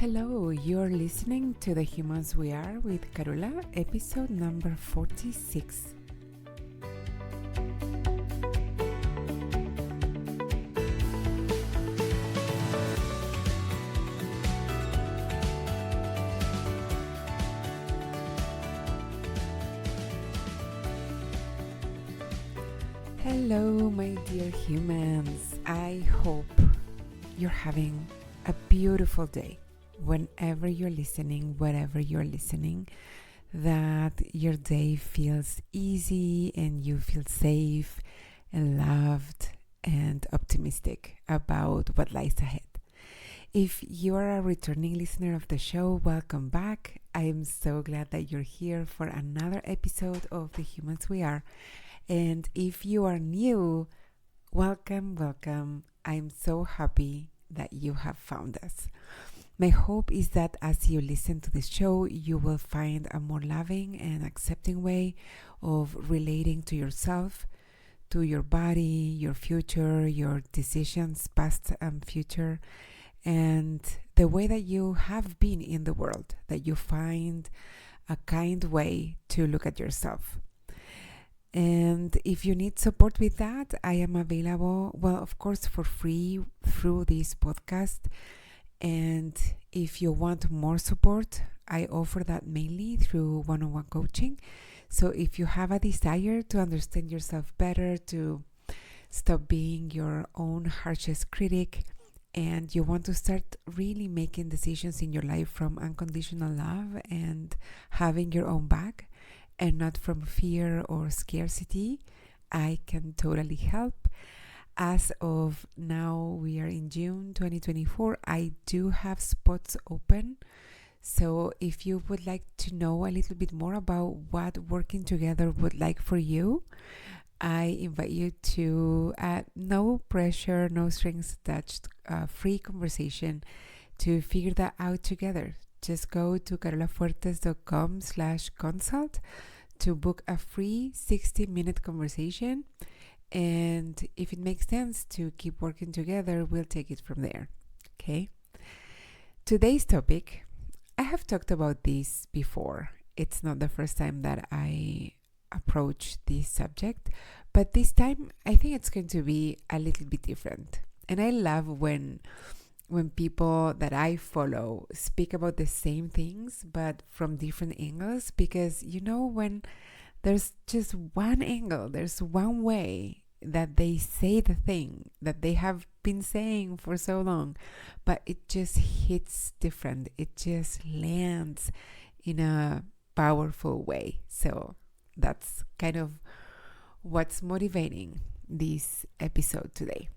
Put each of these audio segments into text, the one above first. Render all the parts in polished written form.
Hello, you're listening to The Humans We Are with Carola, episode number 46. Hello, my dear humans. I hope you're having a beautiful day. Whenever you're listening, wherever you're listening, that your day feels easy and you feel safe and loved and optimistic about what lies ahead. If you are a returning listener of the show, welcome back. I am so glad that you're here for another episode of The Humans We Are. And if you are new, welcome. I'm so happy that you have found us. My hope is that as you listen to this show, you will find a more loving and accepting way of relating to yourself, to your body, your future, your decisions, past and future, and the way that you have been in the world, that you find a kind way to look at yourself. And if you need support with that, I am available, of course, for free through this podcast. And if you want more support, I offer that mainly through one-on-one coaching. So if you have a desire to understand yourself better, to stop being your own harshest critic, and you want to start really making decisions in your life from unconditional love and having your own back and not from fear or scarcity, I can totally help. As of now, we are in June 2024. I do have spots open. So if you would like to know a little bit more about what working together would like for you, I invite you to no pressure, no strings attached, free conversation to figure that out together. Just go to carolafuertes.com/consult to book a free 60-minute conversation. And if it makes sense to keep working together, we'll take it from there. Okay? Today's topic, I have talked about this before. It's not the first time that I approach this subject, but this time I think it's going to be a little bit different. And I love when people that I follow speak about the same things, but from different angles, because when there's just one angle, there's one way that they say the thing that they have been saying for so long, but it just hits different. It just lands in a powerful way. So that's kind of what's motivating this episode today.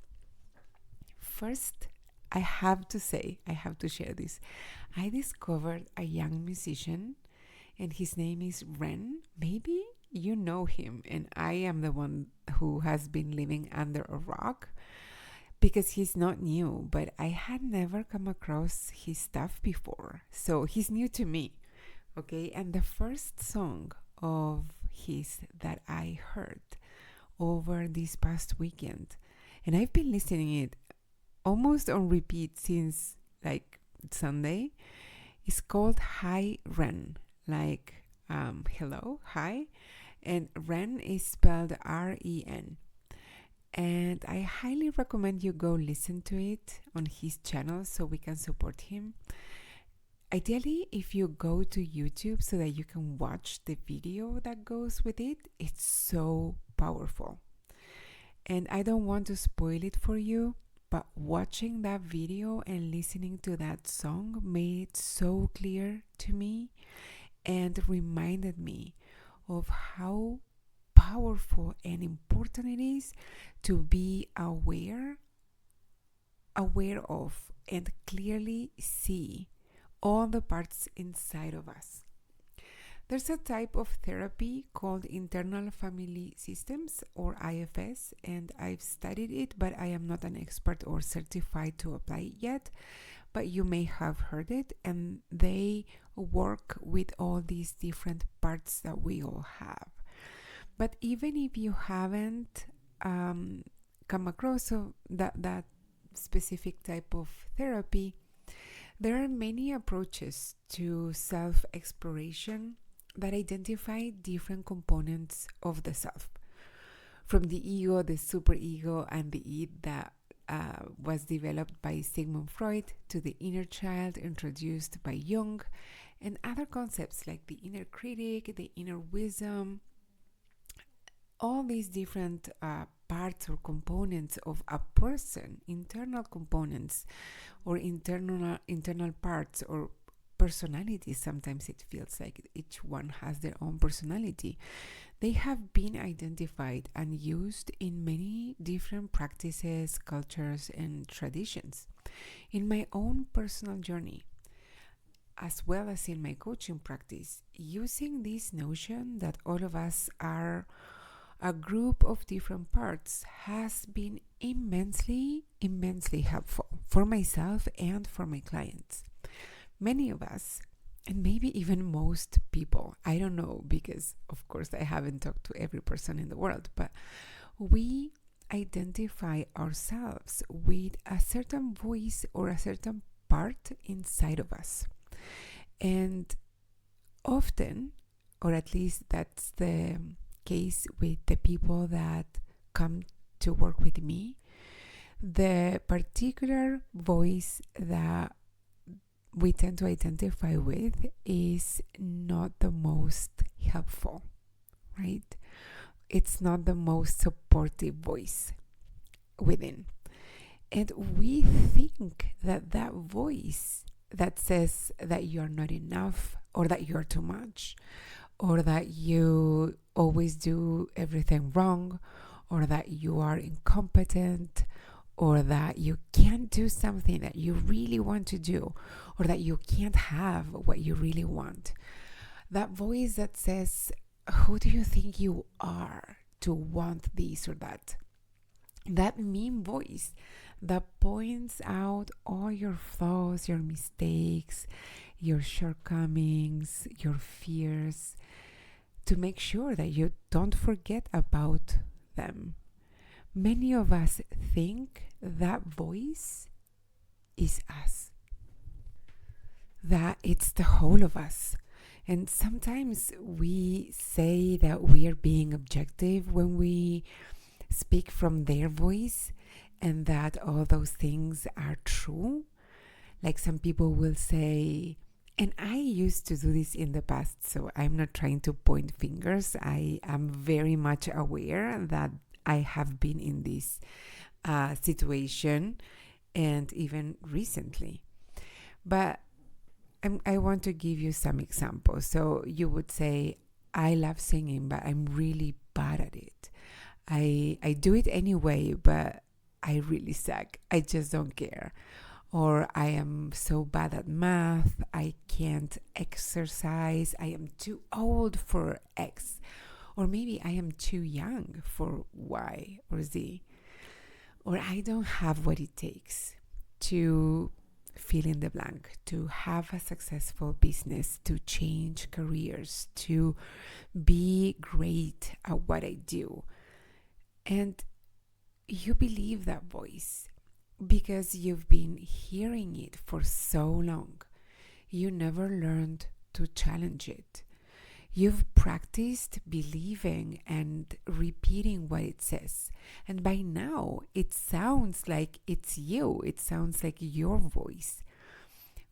First, I have to share this. I discovered a young musician, and his name is Ren. Maybe you know him, and I am the one who has been living under a rock because he's not new, but I had never come across his stuff before. So he's new to me, okay? And the first song of his that I heard over this past weekend, and I've been listening it almost on repeat since like Sunday, is called Hi Ren, like hello, hi, and Ren is spelled R-E-N. And I highly recommend you go listen to it on his channel so we can support him. Ideally, if you go to YouTube so that you can watch the video that goes with it, it's so powerful. And I don't want to spoil it for you, but watching that video and listening to that song made it so clear to me and reminded me of how powerful and important it is to be aware of and clearly see all the parts inside of us. There's a type of therapy called internal family systems, or IFS, and I've studied it, but I am not an expert or certified to apply it yet. But you may have heard it, and they work with all these different parts that we all have. But even if you haven't come across that specific type of therapy, There are many approaches to self-exploration that identify different components of the self, from the ego, the superego, and the id that was developed by Sigmund Freud, to the inner child introduced by Jung, and other concepts like the inner critic, the inner wisdom. All these different parts or components of a person, internal components or internal parts or personalities. Sometimes it feels like each one has their own personality. They have been identified and used in many different practices, cultures, and traditions. In my own personal journey, as well as in my coaching practice, using this notion that all of us are a group of different parts has been immensely helpful for myself and for my clients. Many of us, and maybe even most people, I don't know, because of course I haven't talked to every person in the world, but we identify ourselves with a certain voice or a certain part inside of us. And often, or at least that's the case with the people that come to work with me, the particular voice that we tend to identify with is not the most helpful, right? It's not the most supportive voice within. And we think that that voice that says that you're not enough, or that you're too much, or that you always do everything wrong, or that you are incompetent, or that you can't do something that you really want to do, or that you can't have what you really want. That voice that says, who do you think you are to want this or that? That mean voice that points out all your flaws, your mistakes, your shortcomings, your fears, to make sure that you don't forget about them. Many of us think that voice is us, that it's the whole of us. And sometimes we say that we are being objective when we speak from their voice, and that all those things are true. Like some people will say, and I used to do this in the past, so I'm not trying to point fingers. I am very much aware that I have been in this situation, and even recently. But I want to give you some examples. So you would say, I love singing, but I'm really bad at it. I do it anyway, but I really suck. I just don't care. Or I am so bad at math, I can't exercise, I am too old for X. Or maybe I am too young for Y or Z. Or I don't have what it takes to fill in the blank, to have a successful business, to change careers, to be great at what I do. And you believe that voice because you've been hearing it for so long. You never learned to challenge it. You've practiced believing and repeating what it says. And by now, it sounds like it's you. It sounds like your voice.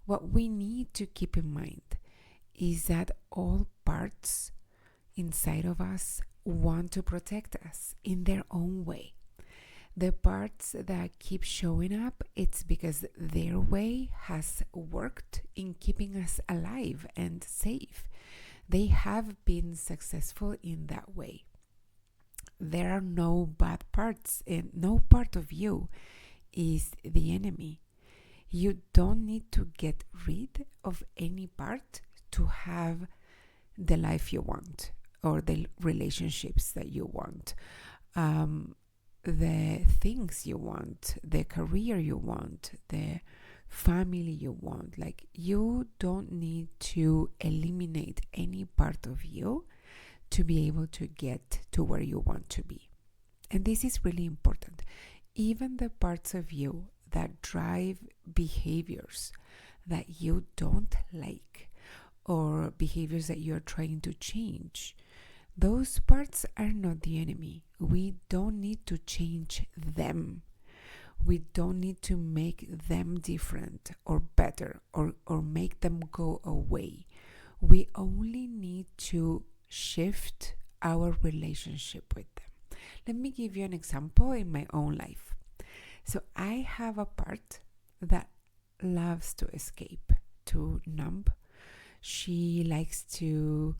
What we need to keep in mind is that all parts inside of us want to protect us in their own way. The parts that keep showing up, it's because their way has worked in keeping us alive and safe. They have been successful in that way. There are no bad parts, and no part of you is the enemy. You don't need to get rid of any part to have the life you want, or the relationships that you want. The things you want, the career you want, the family you want. Like, you don't need to eliminate any part of you to be able to get to where you want to be. And this is really important. Even the parts of you that drive behaviors that you don't like or behaviors that you're trying to change. Those parts are not the enemy. We don't need to change them. We don't need to make them different or better or make them go away. We only need to shift our relationship with them. Let me give you an example in my own life. So I have a part that loves to escape, to numb. She likes to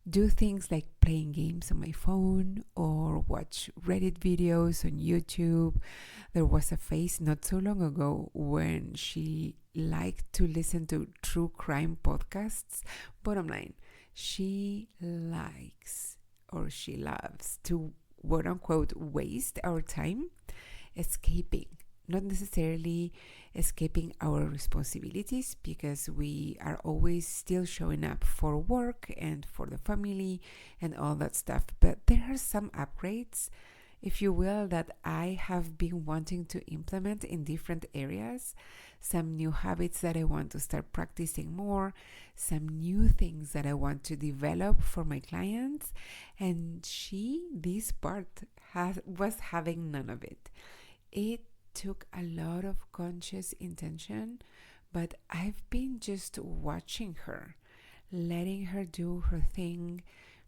do things like playing games on my phone or watch Reddit videos on YouTube. There was a phase not so long ago when she liked to listen to true crime podcasts. Bottom line, she likes or she loves to quote unquote waste our time escaping. Not necessarily escaping our responsibilities, because we are always still showing up for work and for the family and all that stuff. But there are some upgrades, if you will, that I have been wanting to implement in different areas. Some new habits that I want to start practicing more, some new things that I want to develop for my clients. And this part, was having none of it. It took a lot of conscious intention, but I've been just watching her, letting her do her thing,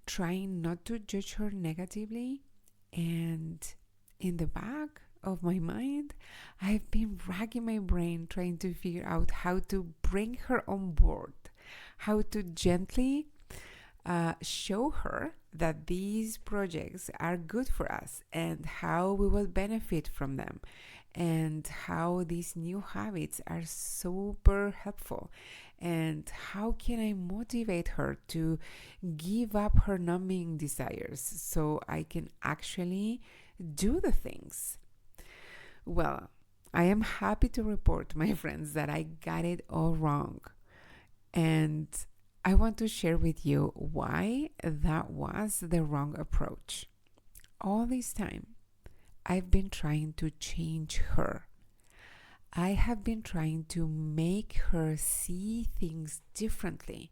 trying not to judge her negatively. And in the back of my mind, I've been racking my brain trying to figure out how to bring her on board, how to gently show her that these projects are good for us and how we will benefit from them, and how these new habits are super helpful, and how can I motivate her to give up her numbing desires so I can actually do the things. Well, I am happy to report, my friends, that I got it all wrong. And I want to share with you why that was the wrong approach. All this time, I've been trying to change her. I have been trying to make her see things differently,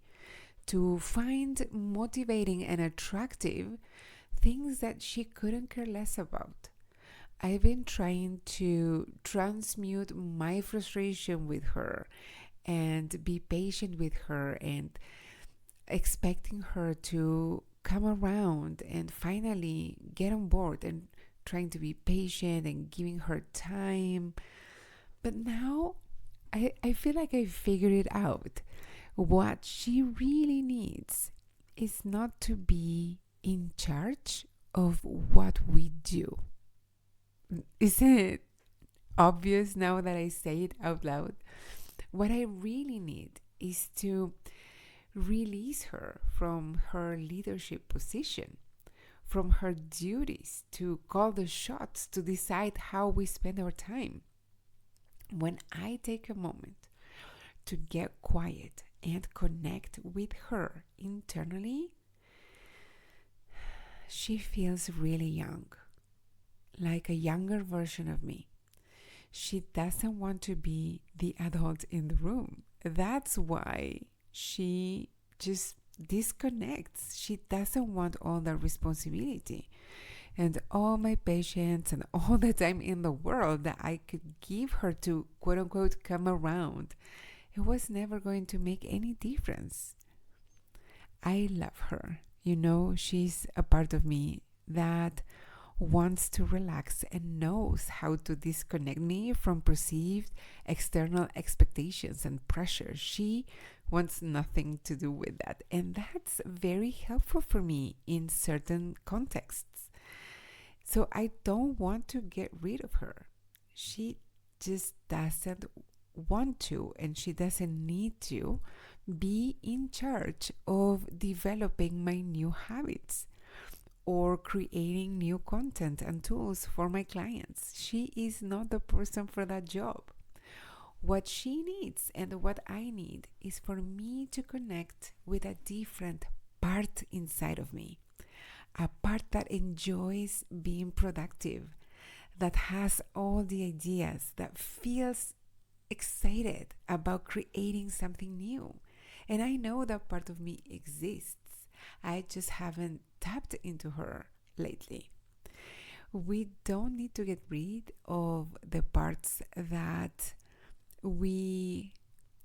to find motivating and attractive things that she couldn't care less about. I've been trying to transmute my frustration with her and be patient with her, and expecting her to come around and finally get on board, and trying to be patient and giving her time. But now I feel like I figured it out. What she really needs is not to be in charge of what we do. Isn't it obvious now that I say it out loud? What I really need is to release her from her leadership position, from her duties to call the shots, to decide how we spend our time. When I take a moment to get quiet and connect with her internally, she feels really young, like a younger version of me. She doesn't want to be the adult in the room. That's why she just disconnects. She doesn't want all the responsibility and all my patience and all the time in the world that I could give her to quote unquote come around. It was never going to make any difference. I love her. She's a part of me that wants to relax and knows how to disconnect me from perceived external expectations and pressure. She wants nothing to do with that. And that's very helpful for me in certain contexts. So I don't want to get rid of her. She just doesn't want to, and she doesn't need to be in charge of developing my new habits or creating new content and tools for my clients. She is not the person for that job. What she needs and what I need is for me to connect with a different part inside of me, a part that enjoys being productive, that has all the ideas, that feels excited about creating something new. And I know that part of me exists. I just haven't tapped into her lately. We don't need to get rid of the parts that we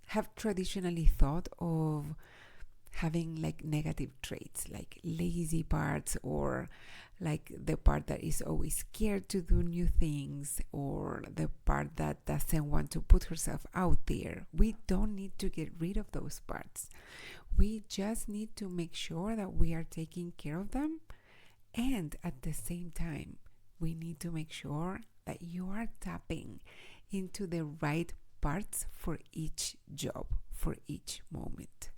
have traditionally thought of having like negative traits, like lazy parts, or like the part that is always scared to do new things, or the part that doesn't want to put herself out there. We don't need to get rid of those parts. We just need to make sure that we are taking care of them, and at the same time we need to make sure that you are tapping into the right parts for each job, for each moment.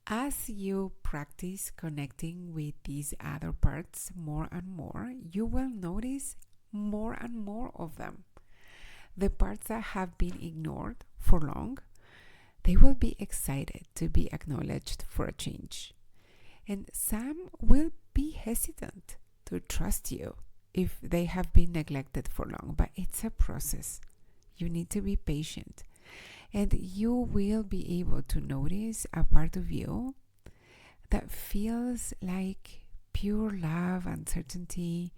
As you practice connecting with these other parts more and more, you will notice more and more of them. The parts that have been ignored for long, they will be excited to be acknowledged for a change. And some will be hesitant to trust you if they have been neglected for long, but it's a process. You need to be patient. And you will be able to notice a part of you that feels like pure love and certainty.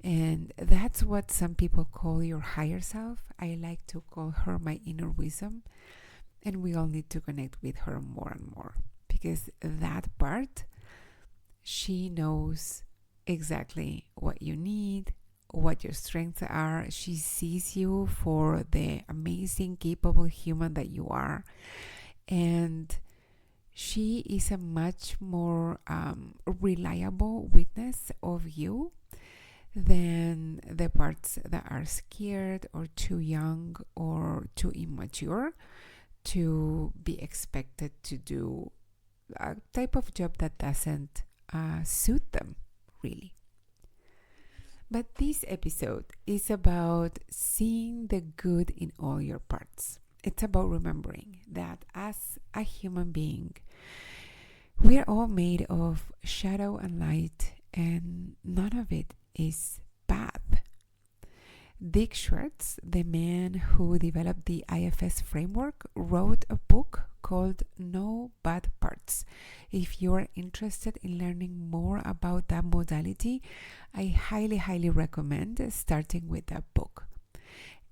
And that's what some people call your higher self. I like to call her my inner wisdom. And we all need to connect with her more and more, because that part, she knows exactly what you need, what your strengths are. She sees you for the amazing, capable human that you are. And she is a much more reliable witness of you than the parts that are scared or too young or too immature to be expected to do a type of job that doesn't suit them, really. But this episode is about seeing the good in all your parts. It's about remembering that as a human being, we are all made of shadow and light, and none of it is bad. Dick Schwartz, the man who developed the IFS framework, wrote a book called No Bad Parts. If you are interested in learning more about that modality, I highly recommend starting with that book.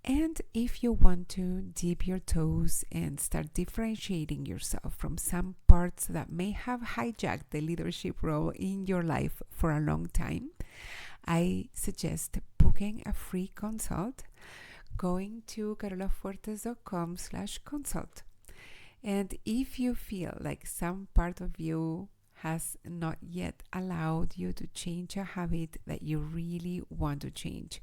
And if you want to dip your toes and start differentiating yourself from some parts that may have hijacked the leadership role in your life for a long time, I suggest booking a free consult, going to carolafuertes.com/consult. And if you feel like some part of you has not yet allowed you to change a habit that you really want to change,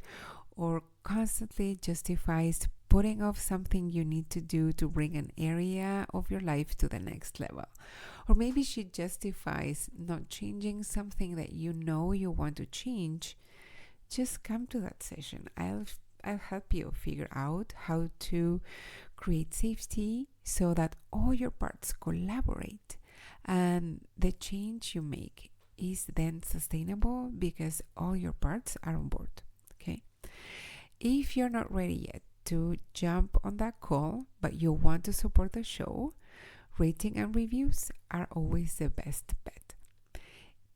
or constantly justifies putting off something you need to do to bring an area of your life to the next level, or maybe she justifies not changing something that you know you want to change, just come to that session. I'll help you figure out how to create safety so that all your parts collaborate and the change you make is then sustainable because all your parts are on board. Okay? If you're not ready yet to jump on that call, but you want to support the show, rating and reviews are always the best bet.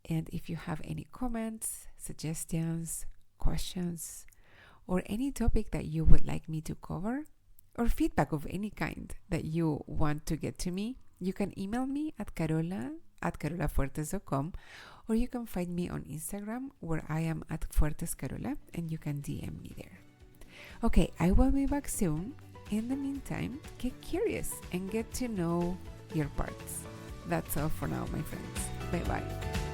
And if you have any comments, suggestions, questions, or any topic that you would like me to cover, or feedback of any kind that you want to get to me, you can email me at carolafuertes.com, or you can find me on Instagram where I am at fuertescarola, and you can DM me there. Okay, I will be back soon. In the meantime, get curious and get to know your parts. That's all for now, my friends. Bye-bye.